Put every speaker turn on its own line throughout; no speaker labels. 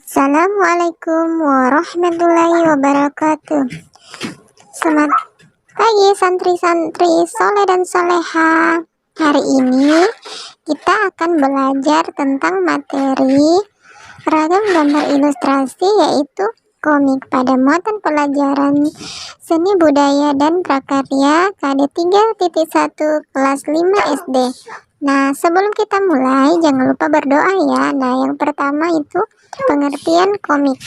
Assalamualaikum warahmatullahi wabarakatuh. Selamat pagi santri-santri soleh dan soleha. Hari ini kita akan belajar tentang materi ragam gambar ilustrasi, yaitu komik pada muatan pelajaran seni budaya dan prakarya KD 3.1 kelas 5 SD. Nah, sebelum kita mulai, jangan lupa berdoa ya. Nah, yang pertama itu pengertian komik.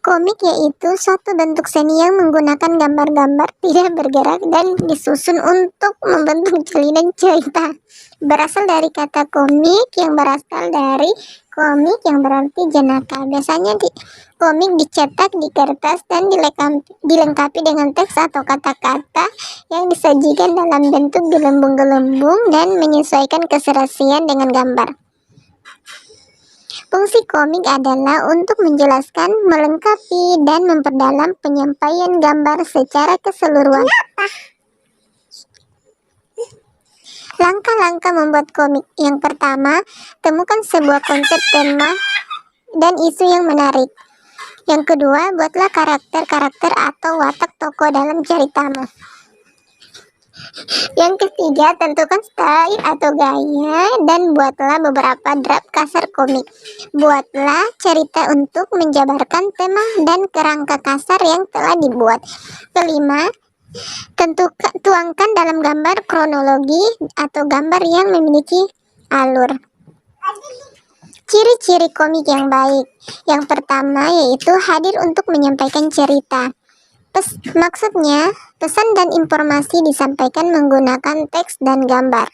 Komik yaitu suatu bentuk seni yang menggunakan gambar-gambar tidak bergerak dan disusun untuk membentuk jalinan cerita. Berasal dari kata komik yang berasal dari komik yang berarti jenaka. Biasanya komik dicetak di kertas dan dilengkapi dengan teks atau kata-kata yang disajikan dalam bentuk gelembung-gelembung dan menyesuaikan keserasian dengan gambar. Fungsi komik adalah untuk menjelaskan, melengkapi, dan memperdalam penyampaian gambar secara keseluruhan. Langkah-langkah membuat komik. Yang pertama, temukan sebuah konsep, tema, dan isu yang menarik. Yang kedua, buatlah karakter-karakter atau watak tokoh dalam ceritamu. Yang ketiga, tentukan style atau gaya dan buatlah beberapa draft kasar komik. Buatlah cerita untuk menjabarkan tema dan kerangka kasar yang telah dibuat. Kelima, tuangkan dalam gambar kronologi atau gambar yang memiliki alur. Ciri-ciri komik yang baik. Yang pertama yaitu hadir untuk menyampaikan cerita. Maksudnya, pesan dan informasi disampaikan menggunakan teks dan gambar.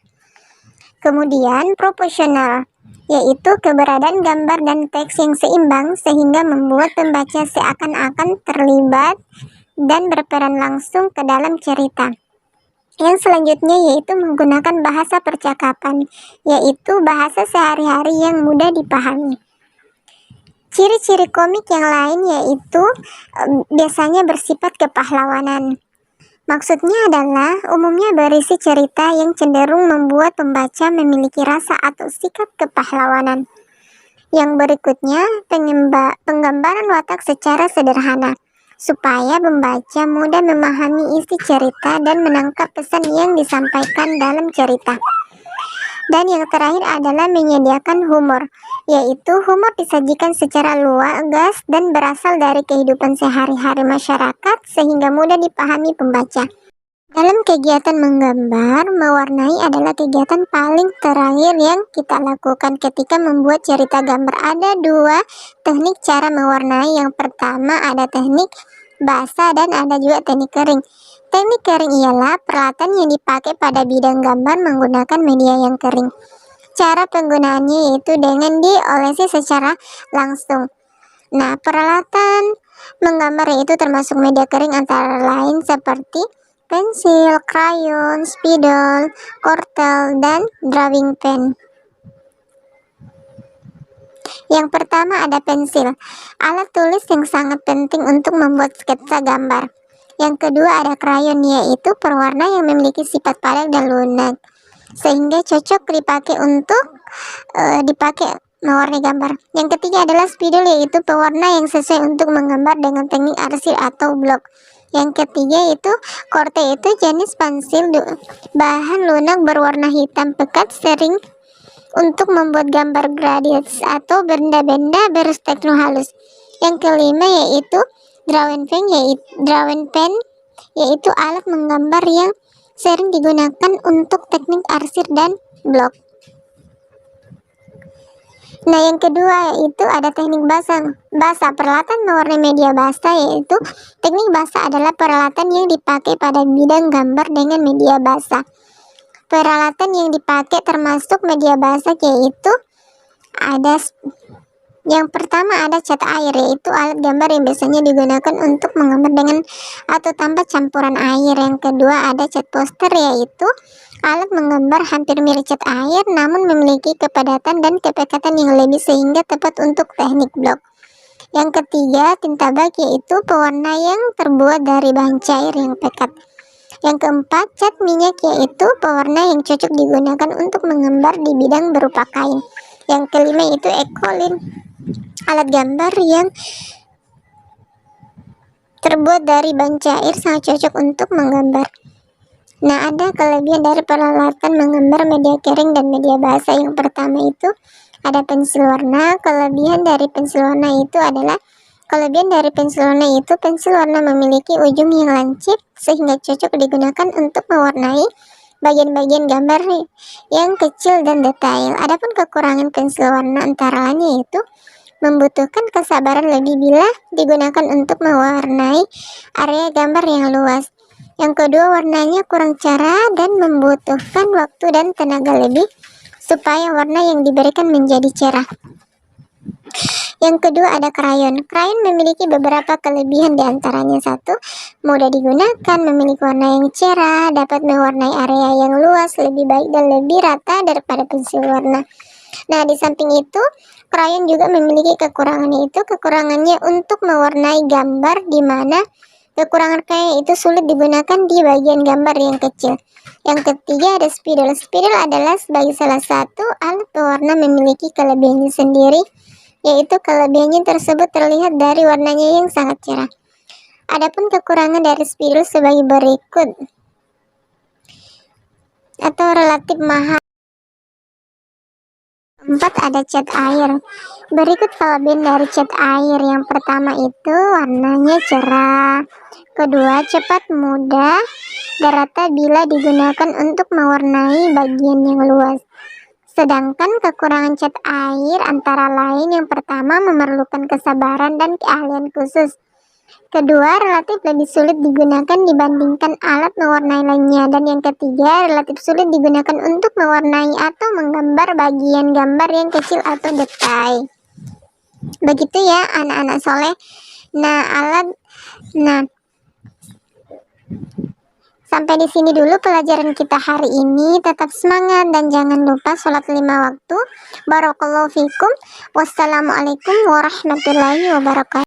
Kemudian, proporsional, yaitu keberadaan gambar dan teks yang seimbang sehingga membuat pembaca seakan-akan terlibat dan berperan langsung ke dalam cerita. Yang selanjutnya yaitu menggunakan bahasa percakapan, yaitu bahasa sehari-hari yang mudah dipahami. Ciri-ciri komik yang lain yaitu biasanya bersifat kepahlawanan. Maksudnya adalah umumnya berisi cerita yang cenderung membuat pembaca memiliki rasa atau sikap kepahlawanan. Yang berikutnya, penggambaran watak secara sederhana, supaya pembaca mudah memahami isi cerita dan menangkap pesan yang disampaikan dalam cerita. Dan yang terakhir adalah menyediakan humor, yaitu humor disajikan secara lugas dan berasal dari kehidupan sehari-hari masyarakat sehingga mudah dipahami pembaca. Dalam kegiatan menggambar, mewarnai adalah kegiatan paling terakhir yang kita lakukan ketika membuat cerita gambar. Ada dua teknik cara mewarnai. Yang pertama ada teknik basah dan ada juga teknik kering. Teknik kering ialah peralatan yang dipakai pada bidang gambar menggunakan media yang kering. Cara penggunaannya yaitu dengan diolesi secara langsung. Nah, peralatan menggambar yaitu termasuk media kering antara lain seperti pensil, krayon, spidol, kortel, dan drawing pen. Yang pertama ada pensil, alat tulis yang sangat penting untuk membuat sketsa gambar. Yang kedua ada krayon, yaitu pewarna yang memiliki sifat padat dan lunak, sehingga cocok dipakai untuk mewarnai gambar. Yang ketiga adalah spidol, yaitu pewarna yang sesuai untuk menggambar dengan teknik arsir atau blok. Yang ketiga itu korte, itu jenis pensil bahan lunak berwarna hitam pekat, sering untuk membuat gambar gradients atau benda-benda bertekstur halus. Yang kelima yaitu drawing pen, yaitu alat menggambar yang sering digunakan untuk teknik arsir dan blok. Nah, yang kedua itu ada teknik basah. Peralatan mewarnai media basah, yaitu teknik basah adalah peralatan yang dipakai pada bidang gambar dengan media basah. Peralatan yang dipakai termasuk media basah yaitu ada yang pertama ada cat air, yaitu alat gambar yang biasanya digunakan untuk menggambar dengan atau tanpa campuran air. Yang kedua ada cat poster, yaitu alat menggambar hampir mirip cat air namun memiliki kepadatan dan kepekatan yang lebih sehingga tepat untuk teknik blok. Yang ketiga tinta bak, yaitu pewarna yang terbuat dari bahan cair yang pekat. Yang keempat cat minyak, yaitu pewarna yang cocok digunakan untuk menggambar di bidang berupa kain. Yang kelima itu Ekolin, alat gambar yang terbuat dari ban cair, sangat cocok untuk menggambar. Nah, ada kelebihan dari peralatan menggambar media kering dan media basah. Yang pertama itu ada pensil warna. Kelebihan dari pensil warna itu pensil warna memiliki ujung yang lancip sehingga cocok digunakan untuk mewarnai bagian-bagian gambar yang kecil dan detail. Adapun kekurangan pensil warna antara lain yaitu membutuhkan kesabaran lebih bila digunakan untuk mewarnai area gambar yang luas. Yang kedua, warnanya kurang cerah dan membutuhkan waktu dan tenaga lebih supaya warna yang diberikan menjadi cerah. Yang kedua ada krayon. Krayon memiliki beberapa kelebihan, diantaranya satu, mudah digunakan, memiliki warna yang cerah, dapat mewarnai area yang luas lebih baik dan lebih rata daripada pensil warna. Nah, di samping itu, krayon juga memiliki kekurangannya untuk mewarnai gambar, di mana kekurangan krayon itu sulit digunakan di bagian gambar yang kecil. Yang ketiga ada spidol. Spidol adalah sebagai salah satu alat pewarna memiliki kelebihannya sendiri, yaitu kelebihannya tersebut terlihat dari warnanya yang sangat cerah. Adapun kekurangan dari spidol sebagai berikut atau relatif mahal. 4 ada cat air. Berikut kelebihan dari cat air. Yang pertama itu warnanya cerah. Kedua, cepat, mudah, dan rata bila digunakan untuk mewarnai bagian yang luas. Sedangkan kekurangan cat air antara lain yang pertama memerlukan kesabaran dan keahlian khusus. Kedua, relatif lebih sulit digunakan dibandingkan alat mewarnai lainnya. Dan yang ketiga, relatif sulit digunakan untuk mewarnai atau menggambar bagian gambar yang kecil atau detail. Begitu ya anak-anak soleh. Sampai di sini dulu pelajaran kita hari ini. Tetap semangat dan jangan lupa sholat 5 waktu. Barakallahu fikum. Wassalamualaikum warahmatullahi wabarakatuh.